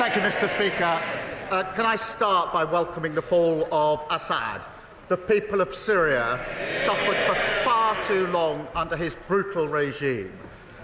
Thank you, Mr. Speaker. Can I start by welcoming the fall of Assad? The people of Syria suffered for far too long under his brutal regime.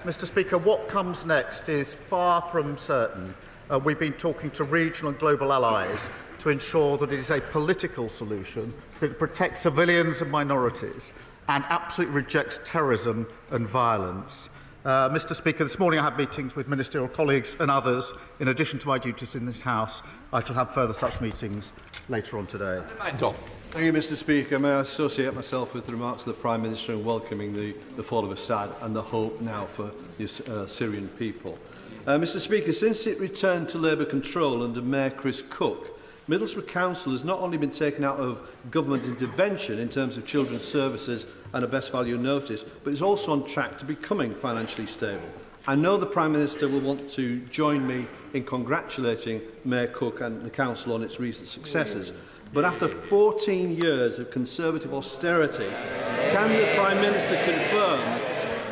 Mr. Speaker, what comes next is far from certain. We've been talking to regional and global allies to ensure that it is a political solution that protects civilians and minorities and absolutely rejects terrorism and violence. Mr. Speaker, this morning I had meetings with ministerial colleagues and others. In addition to my duties in this House, I shall have further such meetings later on today. Thank you, Mr. Speaker. May I associate myself with the remarks of the Prime Minister in welcoming the fall of Assad and the hope now for the Syrian people. Mr. Speaker, since it returned to Labour control under Mayor Chris Cook, Middlesbrough Council has not only been taken out of government intervention in terms of children's services and a best value notice, but is also on track to becoming financially stable. I know the Prime Minister will want to join me in congratulating Mayor Cook and the Council on its recent successes. But after 14 years of Conservative austerity, can the Prime Minister confirm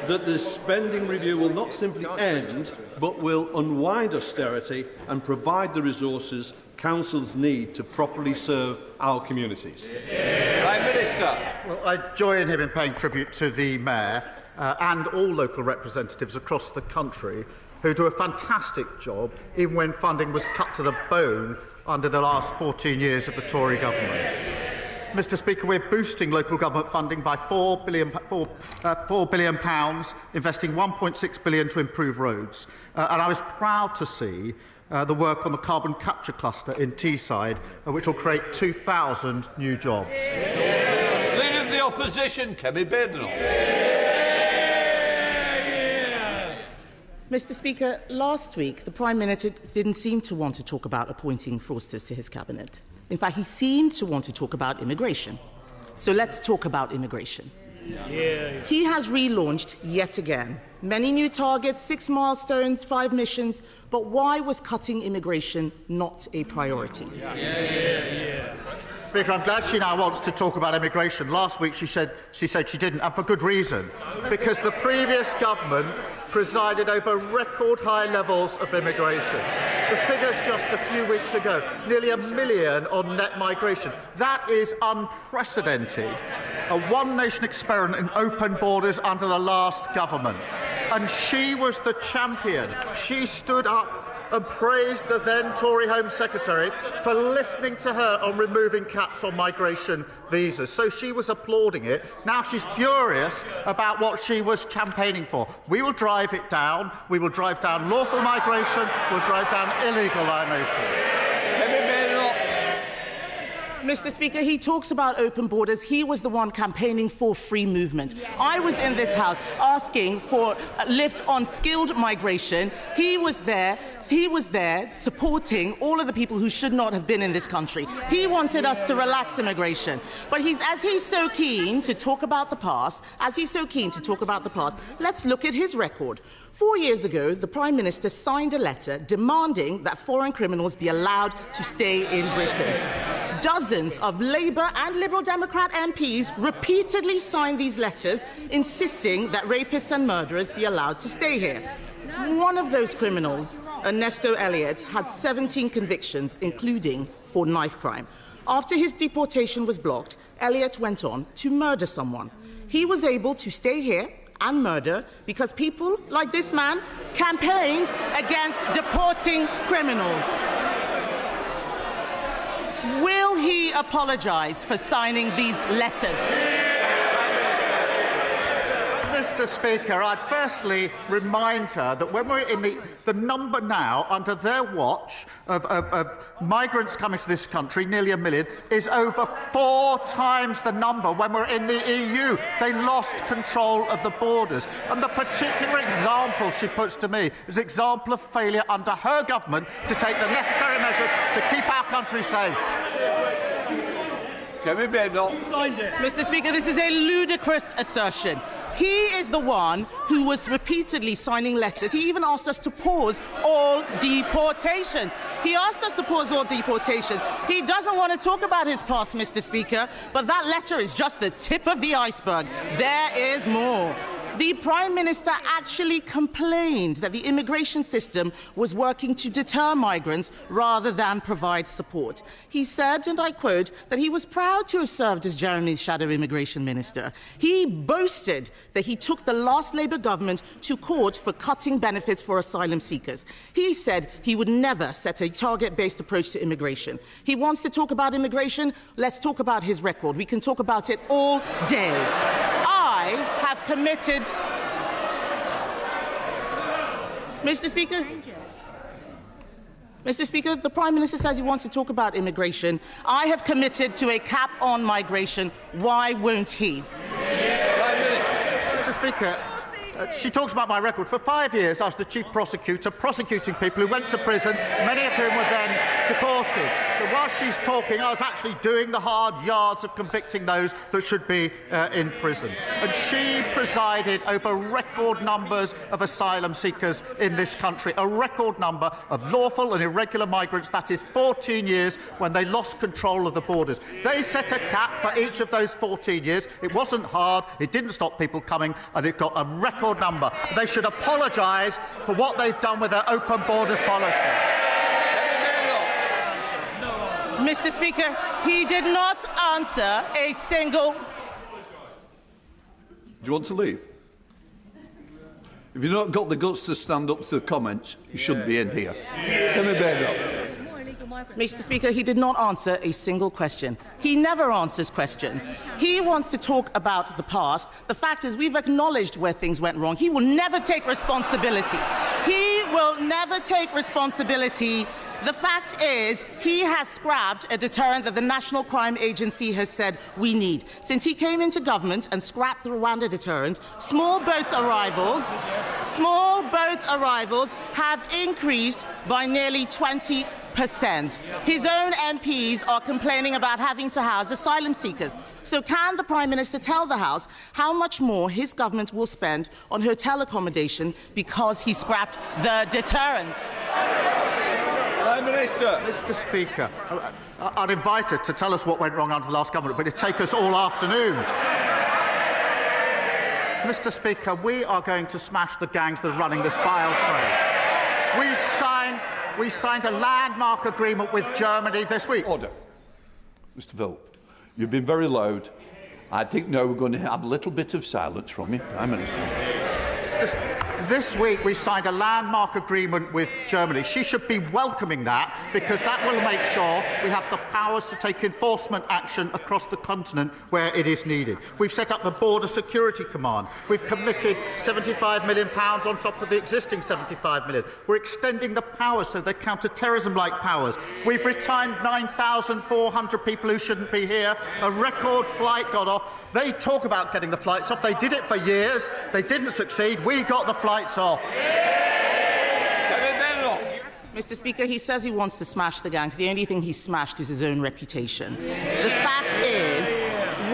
that the spending review will not simply end, but will unwind austerity and provide the resources councils need to properly serve our communities? Prime Minister. Well, I join him in paying tribute to the Mayor and all local representatives across the country who do a fantastic job even when funding was cut to the bone under the last 14 years of the Tory government. Mr. Speaker, we're boosting local government funding by £4 billion, investing £1.6 billion to improve roads. And I was proud to see the work on the carbon capture cluster in Teesside, which will create 2,000 new jobs. Leader of the Opposition, Kemi Bednall. Mr. Speaker, last week the Prime Minister didn't seem to want to talk about appointing fraudsters to his cabinet. In fact, he seemed to want to talk about immigration. So let's talk about immigration. He has relaunched yet again. Many new targets, 6 milestones, 5 missions. But why was cutting immigration not a priority? Speaker, I'm glad she now wants to talk about immigration. Last week she said she didn't, and for good reason. Because the previous government presided over record high levels of immigration. The figures just a few weeks ago, nearly 1 million on net migration. That is unprecedented. A one-nation experiment in open borders under the last government. And she was the champion. She stood up and praised the then Tory Home Secretary for listening to her on removing caps on migration visas. So she was applauding it. Now she's furious about what she was campaigning for. We will drive it down. We will drive down lawful migration. We'll drive down illegal migration. Mr. Speaker, he talks about open borders. He was the one campaigning for free movement. I was in this House asking for a lift on skilled migration. He was there supporting all of the people who should not have been in this country. He wanted us to relax immigration. But as he's so keen to talk about the past, let's look at his record. 4 years ago, the Prime Minister signed a letter demanding that foreign criminals be allowed to stay in Britain. Dozens of Labour and Liberal Democrat MPs repeatedly signed these letters insisting that rapists and murderers be allowed to stay here. One of those criminals, Ernesto Elliott, had 17 convictions, including for knife crime. After his deportation was blocked, Elliott went on to murder someone. He was able to stay here and murder because people like this man campaigned against deporting criminals. Will he apologise for signing these letters? Mr. Speaker, I'd firstly remind her that when we're in the number now, under their watch, of migrants coming to this country, nearly 1 million, is over 4 times the number when we're in the EU. They lost control of the borders. And the particular example she puts to me is an example of failure under her government to take the necessary measures to keep our country safe. Mr. Speaker, this is a ludicrous assertion. He is the one who was repeatedly signing letters. He even asked us to pause all deportations. He doesn't want to talk about his past, Mr. Speaker, but that letter is just the tip of the iceberg. There is more. The Prime Minister actually complained that the immigration system was working to deter migrants rather than provide support. He said, and I quote, that he was proud to have served as Jeremy's shadow immigration minister. He boasted that he took the last Labour government to court for cutting benefits for asylum seekers. He said he would never set a target-based approach to immigration. He wants to talk about immigration. Let's talk about his record. We can talk about it all day. I have committed... Mr. Speaker, the Prime Minister says he wants to talk about immigration. I have committed to a cap on migration. Why won't he? Mr. Speaker, she talks about my record. For 5 years, I was the chief prosecutor, prosecuting people who went to prison, many of whom were then deported. So while she's talking, I was actually doing the hard yards of convicting those that should be in prison. And she presided over record numbers of asylum seekers in this country, a record number of lawful and irregular migrants. That is 14 years when they lost control of the borders. They set a cap for each of those 14 years. It wasn't hard, it didn't stop people coming, and it got a record number. They should apologise for what they've done with their open borders policy. Mr. Speaker, he did not answer a single... Do you want to leave? If you've not got the guts to stand up to the comments, you shouldn't be in here. Kemi Bedell. Mr. Speaker, he did not answer a single question. He never answers questions. He wants to talk about the past. The fact is, we've acknowledged where things went wrong. He will never take responsibility. He will never take responsibility. The fact is, he has scrapped a deterrent that the National Crime Agency has said we need. Since he came into government and scrapped the Rwanda deterrent, small boat arrivals have increased by nearly 20%. His own MPs are complaining about having to house asylum seekers. So can the Prime Minister tell the House how much more his government will spend on hotel accommodation because he scrapped the deterrent? Prime Minister. Mr. Speaker, I'd invite her to tell us what went wrong under the last government, but it'd take us all afternoon. Mr. Speaker, we are going to smash the gangs that are running this vile trade. We signed a landmark agreement with Germany this week. Order. Mr. Philp, you've been very loud. I think now we're going to have a little bit of silence from you, Prime Minister. This week we signed a landmark agreement with Germany. She should be welcoming that, because that will make sure we have the powers to take enforcement action across the continent where it is needed. We've set up the Border Security Command. We've committed £75 million on top of the existing £75 million. We're extending the powers so they're counter-terrorism-like powers. We've retired 9,400 people who shouldn't be here. A record flight got off. They talk about getting the flights off. They did it for years. They didn't succeed. We got the flights off. Mr. Speaker, he says he wants to smash the gangs. The only thing he smashed is his own reputation. The fact is,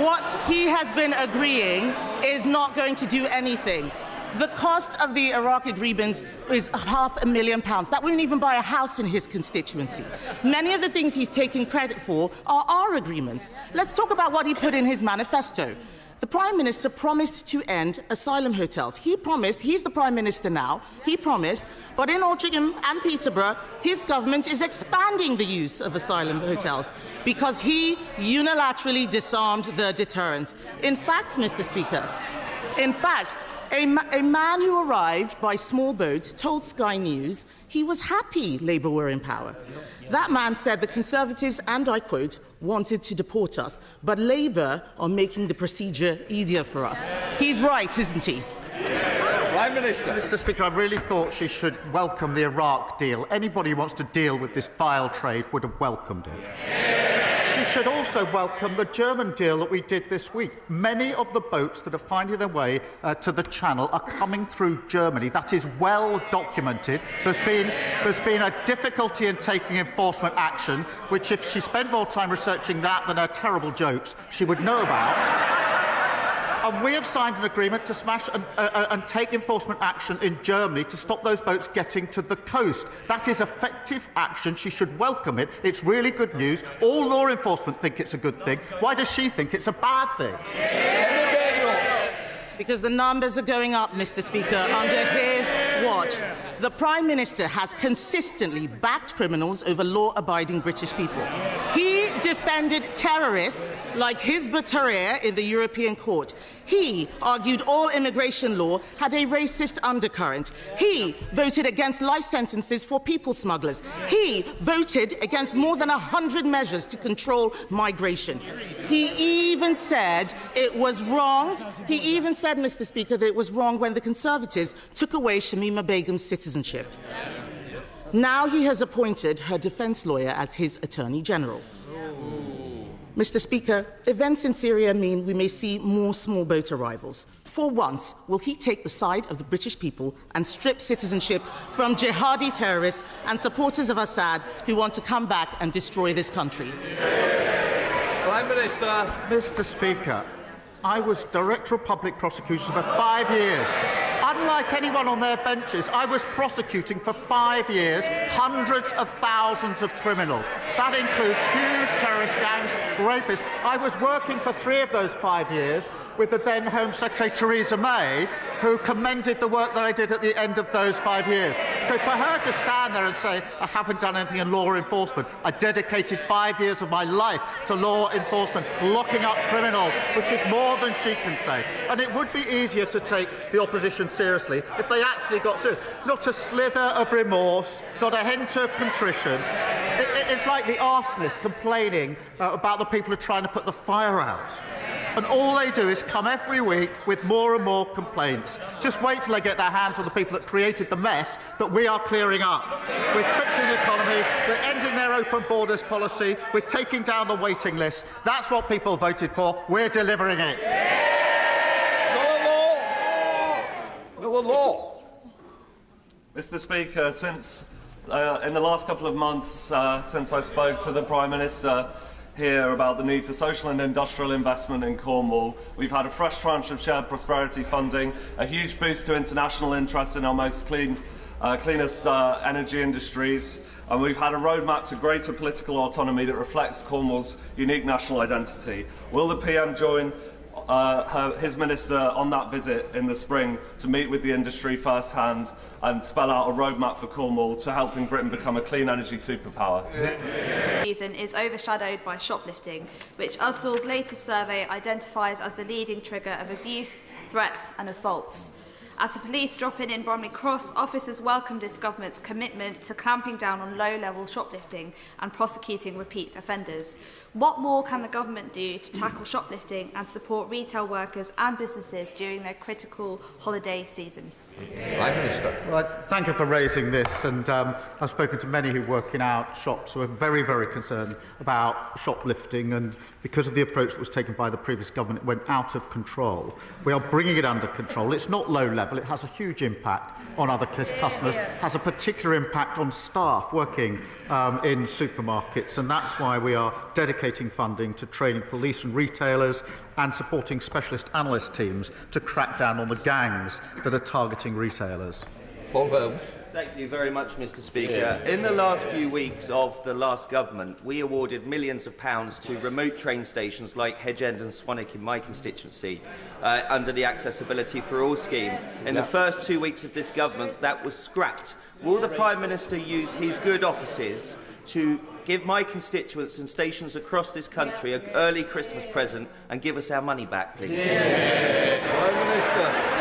what he has been agreeing is not going to do anything. The cost of the Iraq agreement is £500,000. That wouldn't even buy a house in his constituency. Many of the things he's taking credit for are our agreements. Let's talk about what he put in his manifesto. The Prime Minister promised to end asylum hotels. He promised, he's the Prime Minister now, he promised, but in Altrincham and Peterborough, his government is expanding the use of asylum hotels because he unilaterally disarmed the deterrent. In fact, Mr. Speaker, a man who arrived by small boat told Sky News he was happy Labour were in power. That man said the Conservatives, and I quote, wanted to deport us, but Labour are making the procedure easier for us. He's right, isn't he? Prime Minister. Mr. Speaker, I really thought she should welcome the Iraq deal. Anybody who wants to deal with this vile trade would have welcomed it. She should also welcome the German deal that we did this week. Many of the boats that are finding their way to the Channel are coming through Germany. That is well documented. There's been a difficulty in taking enforcement action, which if she spent more time researching that than her terrible jokes, she would know about. And we have signed an agreement to smash and take enforcement action in Germany to stop those boats getting to the coast. That is effective action. She should welcome it. It's really good news. All law enforcement think it's a good thing. Why does she think it's a bad thing? because the numbers are going up, Mr. Speaker, under his watch. The Prime Minister has consistently backed criminals over law-abiding British people. He defended terrorists like Hizb ut-Tahrir in the European Court. He argued all immigration law had a racist undercurrent. He voted against life sentences for people smugglers. He voted against more than 100 measures to control migration. He even said it was wrong. He even said, Mr. Speaker, that it was wrong when the Conservatives took away Shamima Begum's citizenship. Now he has appointed her defence lawyer as his Attorney General. Mr. Speaker, events in Syria mean we may see more small boat arrivals. For once, will he take the side of the British people and strip citizenship from jihadi terrorists and supporters of Assad who want to come back and destroy this country? Prime Minister. Mr. Speaker, I was Director of Public Prosecutions for 5 years. Unlike anyone on their benches, I was prosecuting for 5 years hundreds of thousands of criminals. That includes huge terrorist gangs, rapists. I was working for 3 of those 5 years with the then Home Secretary Theresa May, who commended the work that I did at the end of those 5 years. So for her to stand there and say, I haven't done anything in law enforcement, I dedicated 5 years of my life to law enforcement, locking up criminals, which is more than she can say. And it would be easier to take the opposition seriously if they actually got serious. Not a slither of remorse, not a hint of contrition. It's like the arsonist complaining about the people who are trying to put the fire out. And all they do is come every week with more and more complaints. Just wait till they get their hands on the people that created the mess that we are clearing up. We're fixing the economy, we're ending their open borders policy, we're taking down the waiting list. That's what people voted for. We're delivering it. No law. Mr. Speaker, since in the last couple of months, since I spoke to the Prime Minister here about the need for social and industrial investment in Cornwall, we've had a fresh tranche of shared prosperity funding, a huge boost to international interest in our most cleanest energy industries, and we've had a roadmap to greater political autonomy that reflects Cornwall's unique national identity. Will the PM join his minister on that visit in the spring to meet with the industry firsthand and spell out a roadmap for Cornwall to helping Britain become a clean energy superpower? Season is overshadowed by shoplifting, which Usdal's latest survey identifies as the leading trigger of abuse, threats and assaults. At a police drop-in in Bromley Cross, officers welcomed this government's commitment to clamping down on low-level shoplifting and prosecuting repeat offenders. What more can the government do to tackle shoplifting and support retail workers and businesses during their critical holiday season? Prime Minister. Well, thank you for raising this, and I've spoken to many who work in our shops who are very, very concerned about shoplifting, and because of the approach that was taken by the previous government, it went out of control. We are bringing it under control. It's not low level, it has a huge impact on other customers, has a particular impact on staff working in supermarkets, and that's why we are dedicating funding to training police and retailers and supporting specialist analyst teams to crack down on the gangs that are targeting retailers. Paul Holmes. Thank you very much, Mr. Speaker. In the last few weeks of the last government, we awarded millions of pounds to remote train stations like Hedge End and Swanwick in my constituency under the Accessibility for All scheme. In the first 2 weeks of this government, that was scrapped. Will the Prime Minister use his good offices to give my constituents and stations across this country an early Christmas present and give us our money back, please? Prime Minister.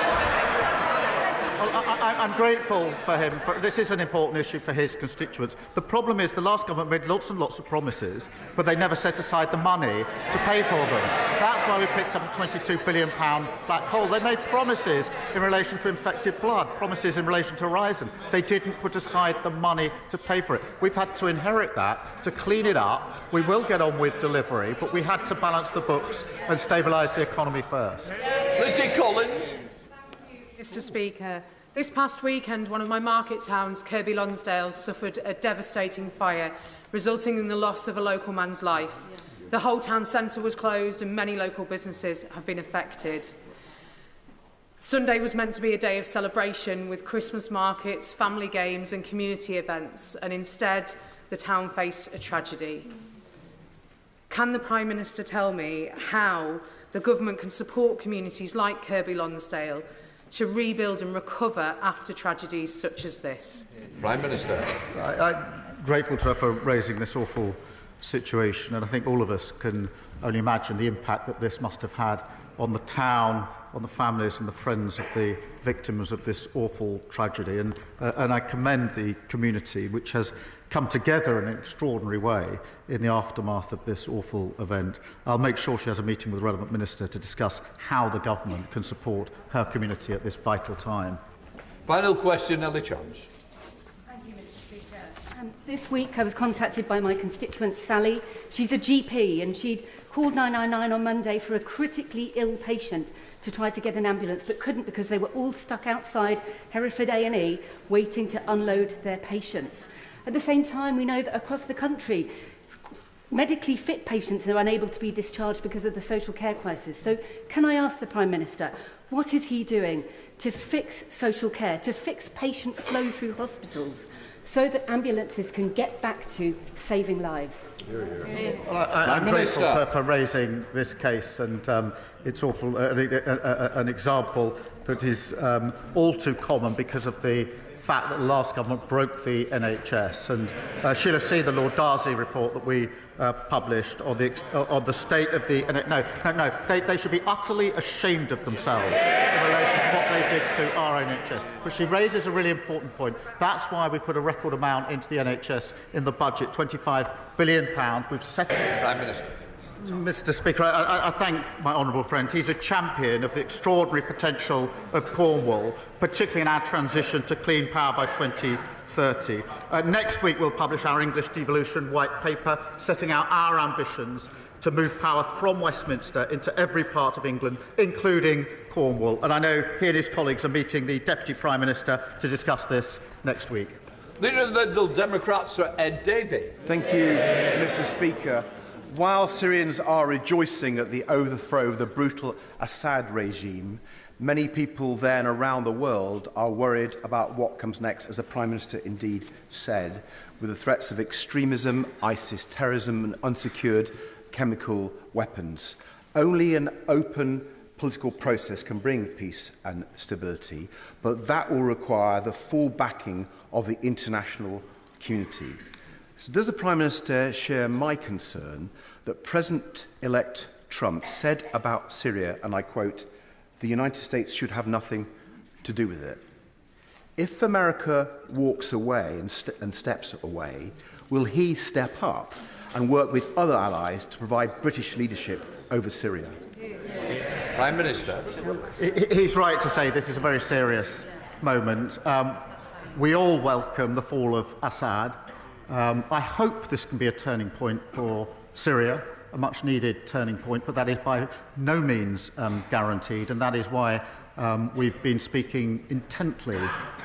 Well, I'm grateful for him. This is an important issue for his constituents. The problem is the last government made lots and lots of promises, but they never set aside the money to pay for them. That's why we picked up a £22 billion black hole. They made promises in relation to infected blood, promises in relation to Horizon. They didn't put aside the money to pay for it. We've had to inherit that, to clean it up. We will get on with delivery, but we had to balance the books and stabilise the economy first. Lizzie Collins. Mr. Speaker, this past weekend, one of my market towns, Kirkby Lonsdale, suffered a devastating fire, resulting in the loss of a local man's life. The whole town centre was closed and many local businesses have been affected. Sunday was meant to be a day of celebration with Christmas markets, family games and community events, and instead the town faced a tragedy. Can the Prime Minister tell me how the government can support communities like Kirkby Lonsdale to rebuild and recover after tragedies such as this? Prime Minister. I'm grateful to her for raising this awful situation, and I think all of us can only imagine the impact that this must have had on the town, on the families and the friends of the victims of this awful tragedy. And I commend the community, which has come together in an extraordinary way in the aftermath of this awful event. I'll make sure she has a meeting with the relevant minister to discuss how the government can support her community at this vital time. Final question, Ellie Chance. This week I was contacted by my constituent Sally. She's a GP and she'd called 999 on Monday for a critically ill patient to try to get an ambulance but couldn't because they were all stuck outside Hereford A&E waiting to unload their patients. At the same time, we know that across the country medically fit patients are unable to be discharged because of the social care crisis. So can I ask the Prime Minister, what is he doing to fix social care, to fix patient flow through hospitals, so that ambulances can get back to saving lives? Well, I'm grateful to her for raising this case, and it's awful, an example that is all too common because of the fact that the last government broke the NHS. And she'll have seen the Lord Darcy report that we published on the state of the... No, they should be utterly ashamed of themselves in relation to what they did to our NHS. But she raises a really important point. That's why we put a record amount into the NHS in the budget, £25 billion. We've set... Prime Minister. Mr. Speaker, I thank my honourable friend. He's a champion of the extraordinary potential of Cornwall, particularly in our transition to clean power by 2030. Next week we'll publish our English devolution white paper, setting out our ambitions to move power from Westminster into every part of England, including Cornwall. And I know he and his colleagues are meeting the Deputy Prime Minister to discuss this next week. Leader of the Liberal Democrats, Sir Ed Davey. Thank you, Mr. Speaker. While Syrians are rejoicing at the overthrow of the brutal Assad regime, many people there and around the world are worried about what comes next, as the Prime Minister indeed said, with the threats of extremism, ISIS terrorism and unsecured chemical weapons. Only an open political process can bring peace and stability, but that will require the full backing of the international community. So does the Prime Minister share my concern that President-elect Trump said about Syria, and I quote, "The United States should have nothing to do with it"? If America walks away and steps away, will he step up and work with other allies to provide British leadership over Syria? Prime Minister. He's right to say this is a very serious moment. We all welcome the fall of Assad. I hope this can be a turning point for Syria, a much-needed turning point, but that is by no means guaranteed, and that is why we've been speaking intently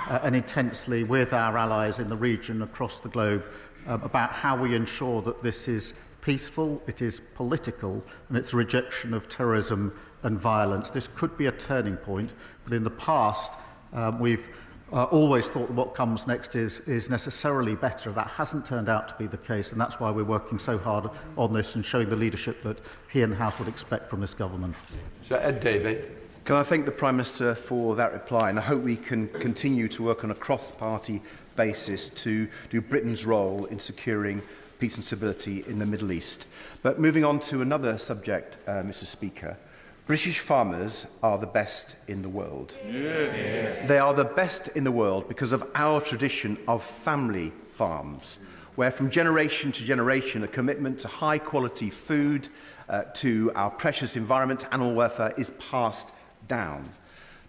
and intensely with our allies in the region across the globe about how we ensure that this is peaceful, it is political, and it's a rejection of terrorism and violence. This could be a turning point, but in the past we've always thought that what comes next is necessarily better. That hasn't turned out to be the case, and that's why we're working so hard on this and showing the leadership that he and the House would expect from this government. Sir Ed Davey. Can I thank the Prime Minister for that reply, and I hope we can continue to work on a cross-party basis to do Britain's role in securing peace and stability in the Middle East. But moving on to another subject, Mr. Speaker, British farmers are the best in the world. They are the best in the world because of our tradition of family farms, where from generation to generation a commitment to high-quality food, to our precious environment, animal welfare, is passed down.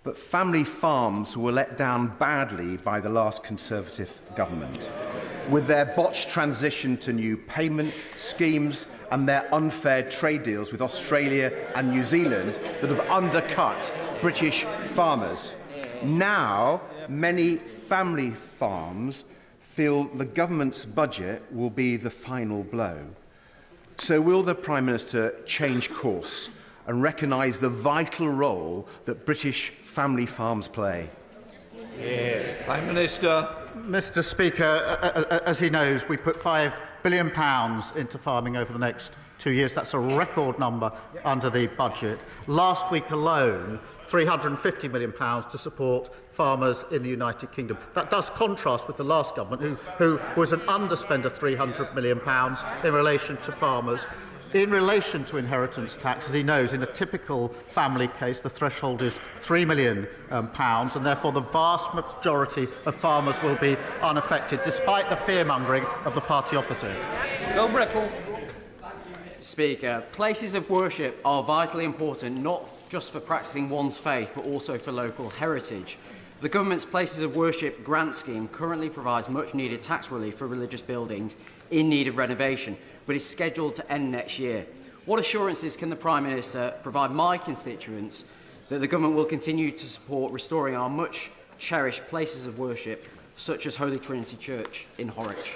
But family farms were let down badly by the last Conservative government, with their botched transition to new payment schemes and their unfair trade deals with Australia and New Zealand that have undercut British farmers. Now, many family farms feel the government's budget will be the final blow. So will the Prime Minister change course and recognise the vital role that British family farms play? Prime Minister. Mr. Speaker, as he knows, we put £5 billion into farming over the next 2 years. That's a record number under the budget. Last week alone, £350 million to support farmers in the United Kingdom. That does contrast with the last government, who was an underspend of £300 million in relation to farmers. In relation to inheritance tax, as he knows, in a typical family case, the threshold is £3 million, and therefore the vast majority of farmers will be unaffected, despite the fear-mongering of the party opposite. Bill Brittle. Speaker, places of worship are vitally important, not just for practising one's faith, but also for local heritage. The government's Places of Worship grant scheme currently provides much-needed tax relief for religious buildings in need of renovation, but is scheduled to end next year. What assurances can the Prime Minister provide my constituents that the government will continue to support restoring our much-cherished places of worship, such as Holy Trinity Church in Horwich?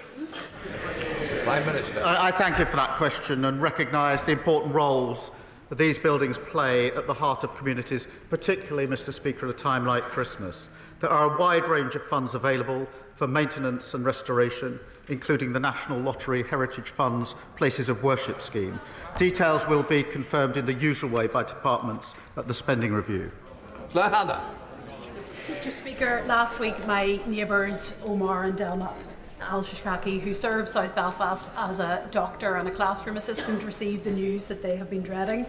Prime Minister. I thank you for that question and recognise the important roles that these buildings play at the heart of communities, particularly, Mr. Speaker, at a time like Christmas. There are a wide range of funds available for maintenance and restoration, including the National Lottery Heritage Fund's Places of Worship scheme. Details will be confirmed in the usual way by departments at the spending review. Hannah. Mr. Speaker, last week my neighbours Omar and Delma Al-Shishkaki, who serve South Belfast as a doctor and a classroom assistant, received the news that they have been dreading.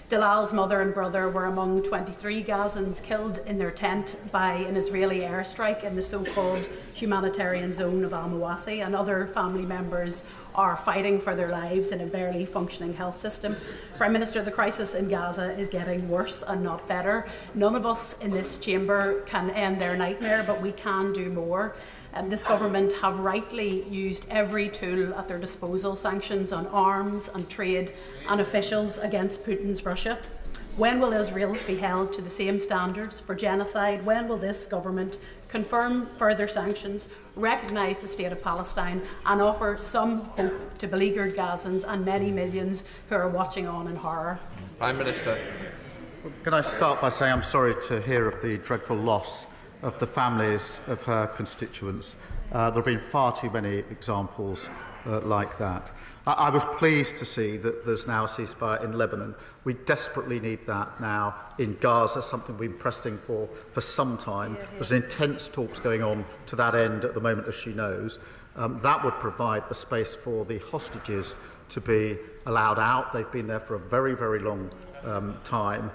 Dalal's mother and brother were among 23 Gazans killed in their tent by an Israeli airstrike in the so-called humanitarian zone of Al-Mawasi, and other family members are fighting for their lives in a barely functioning health system. Prime Minister, the crisis in Gaza is getting worse and not better. None of us in this chamber can end their nightmare, but we can do more. This government have rightly used every tool at their disposal, sanctions on arms and trade and officials against Putin's Russia. When will Israel be held to the same standards for genocide? When will this government confirm further sanctions, recognise the state of Palestine and offer some hope to beleaguered Gazans and many millions who are watching on in horror? Prime Minister. Can I start by saying I'm sorry to hear of the dreadful loss of the families of her constituents. There have been far too many examples like that. I was pleased to see that there's now a ceasefire in Lebanon. We desperately need that now in Gaza, something we've been pressing for some time. There's intense talks going on to that end at the moment, as she knows. That would provide the space for the hostages to be allowed out. They've been there for a very, very long time.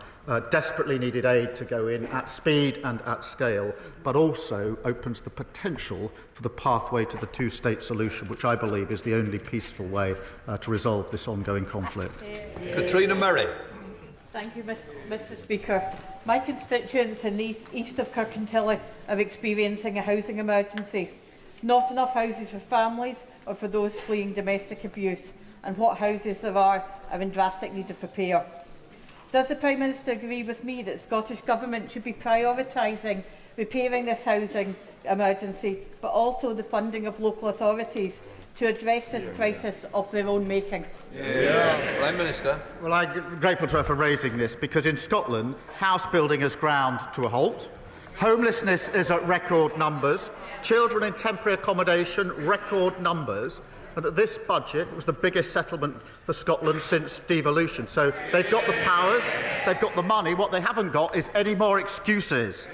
Desperately needed aid to go in at speed and at scale, but also opens the potential for the pathway to the two-state solution, which I believe is the only peaceful way to resolve this ongoing conflict. Katrina Murray. Thank you, Mr. Speaker. My constituents in the east of Kirkintilly are experiencing a housing emergency. Not enough houses for families or for those fleeing domestic abuse, and what houses there are in drastic need of repair. Does the Prime Minister agree with me that the Scottish Government should be prioritising repairing this housing emergency, but also the funding of local authorities to address this crisis of their own making? Prime Minister. Well, I'm grateful to her for raising this, because in Scotland, house building has ground to a halt. Homelessness is at record numbers. Children in temporary accommodation, record numbers. And that this budget was the biggest settlement for Scotland since devolution. So they've got the powers, they've got the money. What they haven't got is any more excuses.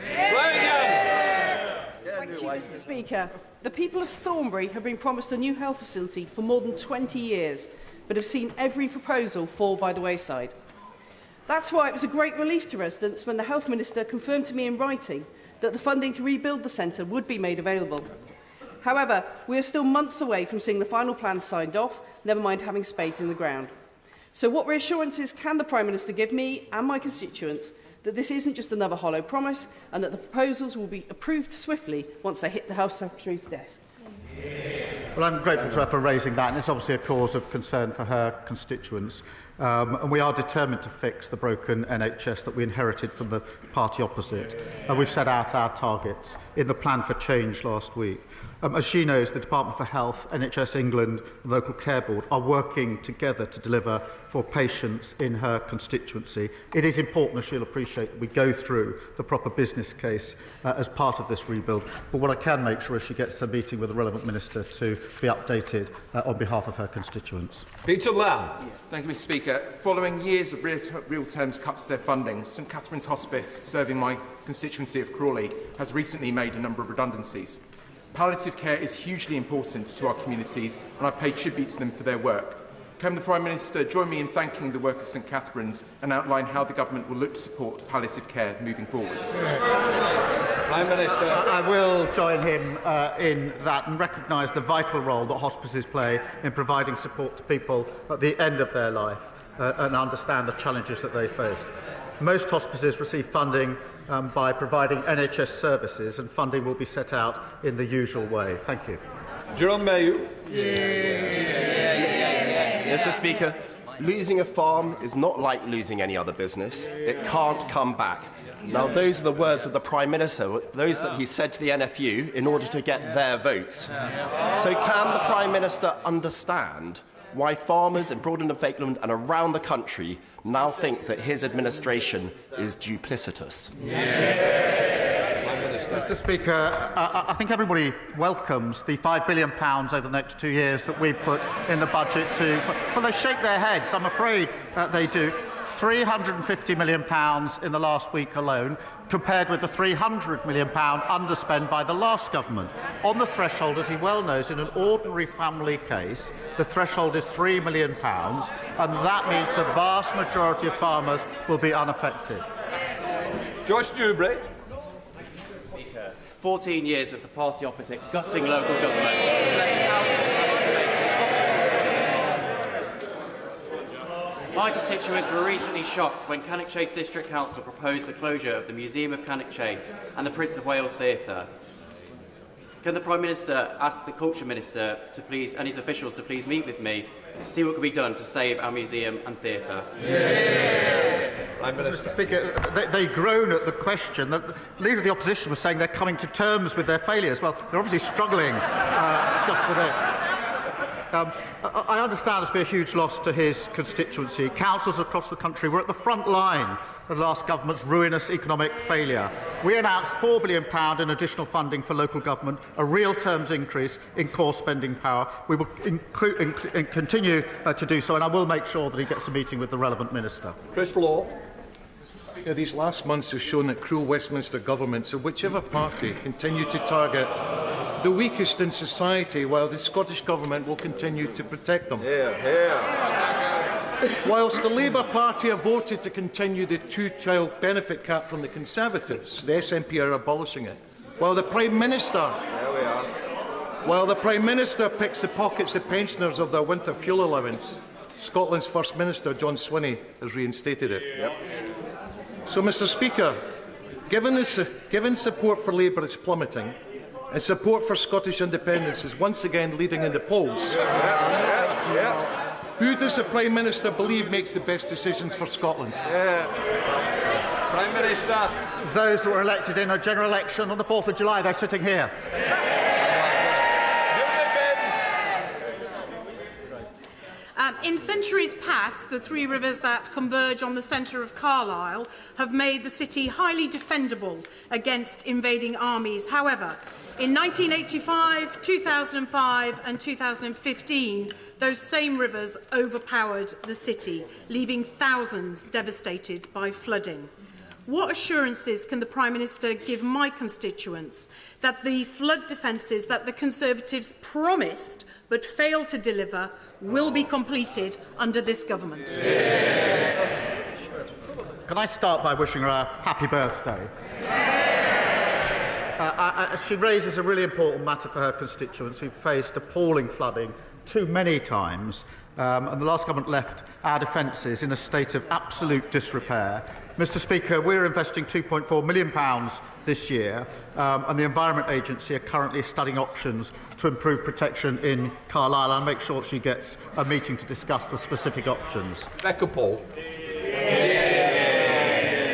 Thank you, Mr. Speaker. The people of Thornbury have been promised a new health facility for more than 20 years, but have seen every proposal fall by the wayside. That's why it was a great relief to residents when the Health Minister confirmed to me in writing that the funding to rebuild the centre would be made available. However, we are still months away from seeing the final plan signed off, never mind having spades in the ground. So what reassurances can the Prime Minister give me and my constituents that this isn't just another hollow promise, and that the proposals will be approved swiftly once they hit the Health Secretary's desk? Well, I'm grateful to her for raising that, and it's obviously a cause of concern for her constituents. And we are determined to fix the broken NHS that we inherited from the party opposite. We've set out our targets in the plan for change last week. As she knows, the Department for Health, NHS England and the Local Care Board are working together to deliver for patients in her constituency. It is important, as she'll appreciate, that we go through the proper business case as part of this rebuild. But what I can make sure is she gets a meeting with the relevant Minister to be updated on behalf of her constituents. Peter Lamb. Thank you, Mr Speaker. Following years of real terms cuts to their funding, St Catherine's Hospice, serving my constituency of Crawley, has recently made a number of redundancies. Palliative care is hugely important to our communities, and I pay tribute to them for their work. Can the Prime Minister join me in thanking the work of St Catherine's and outline how the Government will look to support palliative care moving forward? Prime Minister. I will join him in that and recognise the vital role that hospices play in providing support to people at the end of their life and understand the challenges that they face. Most hospices receive funding by providing NHS services, and funding will be set out in the usual way. Thank you. Jerome Mayhew. Mr Speaker, losing a farm is not like losing any other business. It can't come back. Now, those are the words of the Prime Minister, those that he said to the NFU in order to get their votes. So can the Prime Minister understand why farmers in Broadland and Falkland and around the country now think that his administration is duplicitous? Mr Speaker, I think everybody welcomes the £5 billion over the next 2 years that we put in the budget to... Well, they shake their heads. I'm afraid they do. £350 million in the last week alone, compared with the £300 million underspent by the last government. On the threshold, as he well knows, in an ordinary family case, the threshold is £3 million, and that means the vast majority of farmers will be unaffected. Joyce Dewbray. 14 years of the party opposite gutting local government has left councils. My constituents were recently shocked when Cannock Chase District Council proposed the closure of the Museum of Cannock Chase and the Prince of Wales Theatre. Can the Prime Minister ask the Culture Minister to please, and his officials to please meet with me to see what can be done to save our museum and theatre? Mr Speaker, they groan at the question that the Leader of the Opposition was saying they're coming to terms with their failures. Well, they're obviously struggling just with it. I understand there's been a huge loss to his constituency. Councils across the country were at the front line of the last government's ruinous economic failure. We announced £4 billion in additional funding for local government, a real terms increase in core spending power. We will continue to do so, and I will make sure that he gets a meeting with the relevant minister. Chris Law. These last months have shown that cruel Westminster governments of whichever party continue to target the weakest in society, while the Scottish Government will continue to protect them. Whilst the Labour Party have voted to continue the two-child benefit cap from the Conservatives, the SNP are abolishing it. While the Prime Minister picks the pockets of pensioners of their winter fuel allowance, Scotland's First Minister, John Swinney, has reinstated it. So, Mr Speaker, given support for Labour is plummeting, and support for Scottish independence is once again leading in the polls, who does the Prime Minister believe makes the best decisions for Scotland? Prime Minister. Those that were elected in a general election on the 4th of July, they're sitting here. In centuries past, the three rivers that converge on the centre of Carlisle have made the city highly defendable against invading armies. However, in 1985, 2005 and 2015, those same rivers overpowered the city, leaving thousands devastated by flooding. What assurances can the Prime Minister give my constituents that the flood defences that the Conservatives promised but failed to deliver will be completed under this government? Can I start by wishing her a happy birthday? She raises a really important matter for her constituents who faced appalling flooding too many times, and the last government left our defences in a state of absolute disrepair. Mr Speaker, we're investing £2.4 million this year, and the Environment Agency are currently studying options to improve protection in Carlisle. I'll make sure she gets a meeting to discuss the specific options. Becca Paul.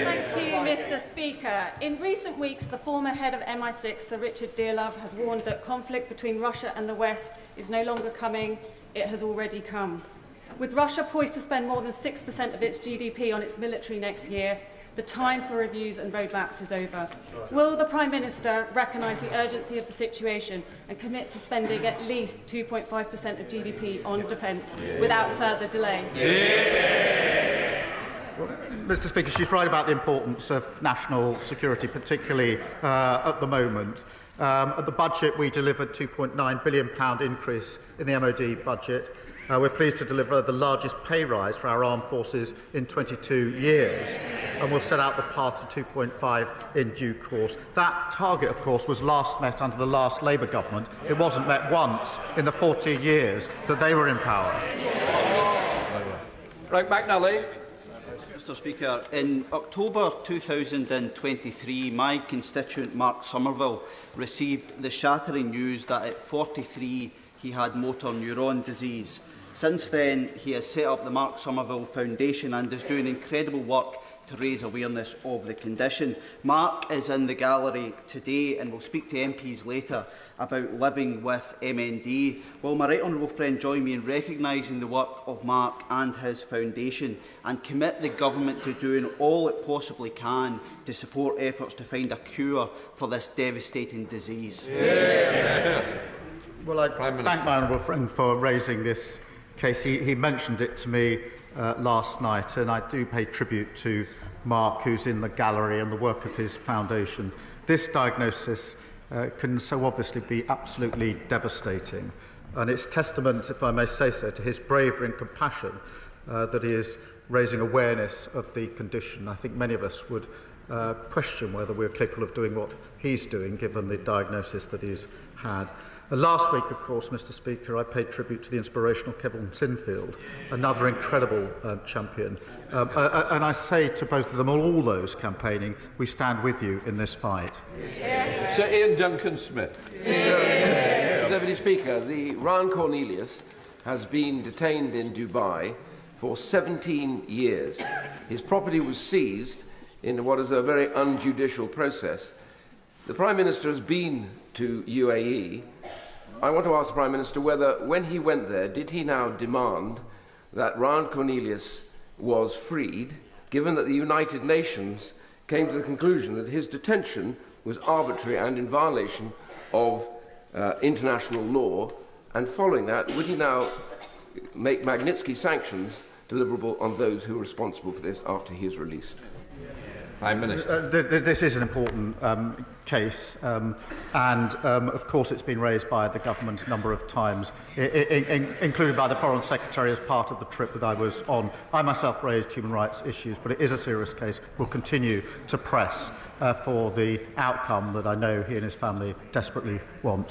Thank you, Mr Speaker. In recent weeks, the former head of MI6, Sir Richard Dearlove, has warned that conflict between Russia and the West is no longer coming, it has already come. With Russia poised to spend more than 6% of its GDP on its military next year, The time for reviews and roadmaps is over. Will the Prime Minister recognise the urgency of the situation and commit to spending at least 2.5% of GDP on defence without further delay? Well, Mr. Speaker, she's right about the importance of national security, particularly at the moment. At the budget, we delivered £2.9 billion increase in the MOD budget. We're pleased to deliver the largest pay rise for our armed forces in 22 years, and we'll set out the path to 2.5 in due course. That target, of course, was last met under the last Labour government. It wasn't met once in the 14 years that they were in power. Right, McNally. Mr. Speaker, in October 2023, my constituent Mark Somerville received the shattering news that at 43 he had motor neuron disease. Since then, he has set up the Mark Somerville Foundation and is doing incredible work to raise awareness of the condition. Mark is in the gallery today and will speak to MPs later about living with MND. Will my right honourable friend join me in recognising the work of Mark and his foundation and commit the government to doing all it possibly can to support efforts to find a cure for this devastating disease? Well, I thank my honourable friend for raising this case. He mentioned it to me last night, and I do pay tribute to Mark, who's in the gallery, and the work of his foundation. This diagnosis can so obviously be absolutely devastating, and it's testament, if I may say so, to his bravery and compassion that he is raising awareness of the condition. I think many of us would question whether we're capable of doing what he's doing, given the diagnosis that he's had. Last week, of course, Mr. Speaker, I paid tribute to the inspirational Kevin Sinfield, another incredible champion. And I say to both of them, all those campaigning, we stand with you in this fight. Sir Ian Duncan-Smith. Mr. Deputy Speaker, the Ron Cornelius has been detained in Dubai for 17 years. His property was seized in what is a very unjudicial process. The Prime Minister has been to UAE. I want to ask the Prime Minister whether, when he went there, did he now demand that Ron Cornelius was freed, given that the United Nations came to the conclusion that his detention was arbitrary and in violation of international law, and following that, would he now make Magnitsky sanctions deliverable on those who are responsible for this after he is released? Prime Minister. This is an important case, and of course it's been raised by the government a number of times, including by the Foreign Secretary as part of the trip that I was on. I myself raised human rights issues, but it is a serious case. We'll continue to press for the outcome that I know he and his family desperately want.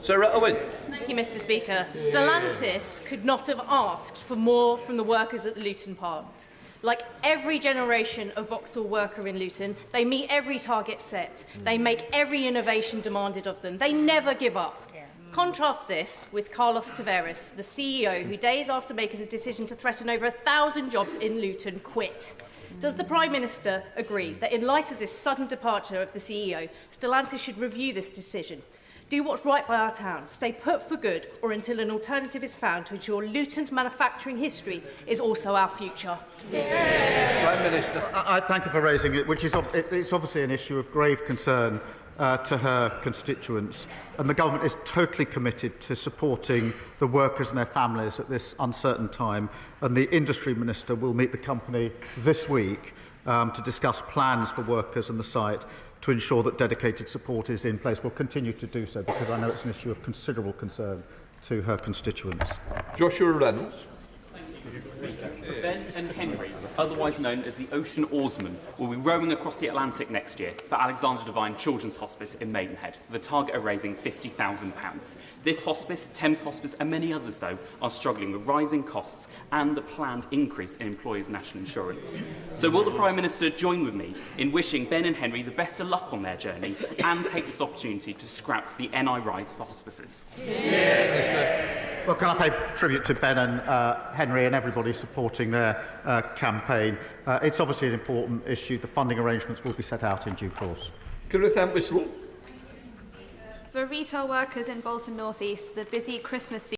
Sarah Owen. Thank you, Mr. Speaker. Stellantis could not have asked for more from the workers at the Luton plant. Like every generation of Vauxhall worker in Luton, they meet every target set. They make every innovation demanded of them. They never give up. Contrast this with Carlos Tavares, the CEO, who days after making the decision to threaten over 1,000 jobs in Luton, quit. Does the Prime Minister agree that in light of this sudden departure of the CEO, Stellantis should review this decision? Do what's right by our town, stay put for good, or until an alternative is found to ensure Luton's manufacturing history is also our future? Prime Minister. I thank her for raising it, which is it's obviously an issue of grave concern to her constituents, and the government is totally committed to supporting the workers and their families at this uncertain time, and the Industry Minister will meet the company this week to discuss plans for workers and the site to ensure that dedicated support is in place. We'll continue to do so because I know it's an issue of considerable concern to her constituents. Joshua Reynolds. Ben and Henry, otherwise known as the Ocean Oarsmen, will be rowing across the Atlantic next year for Alexander Devine Children's Hospice in Maidenhead, with a target of raising £50,000. This hospice, Thames Hospice and many others, though, are struggling with rising costs and the planned increase in employers' national insurance. So will the Prime Minister join with me in wishing Ben and Henry the best of luck on their journey and take this opportunity to scrap the NI rise for hospices? Well, can I pay tribute to Ben and Henry and everybody supporting their campaign. It's obviously an important issue. The funding arrangements will be set out in due course. For retail workers in Bolton North East, the busy Christmas season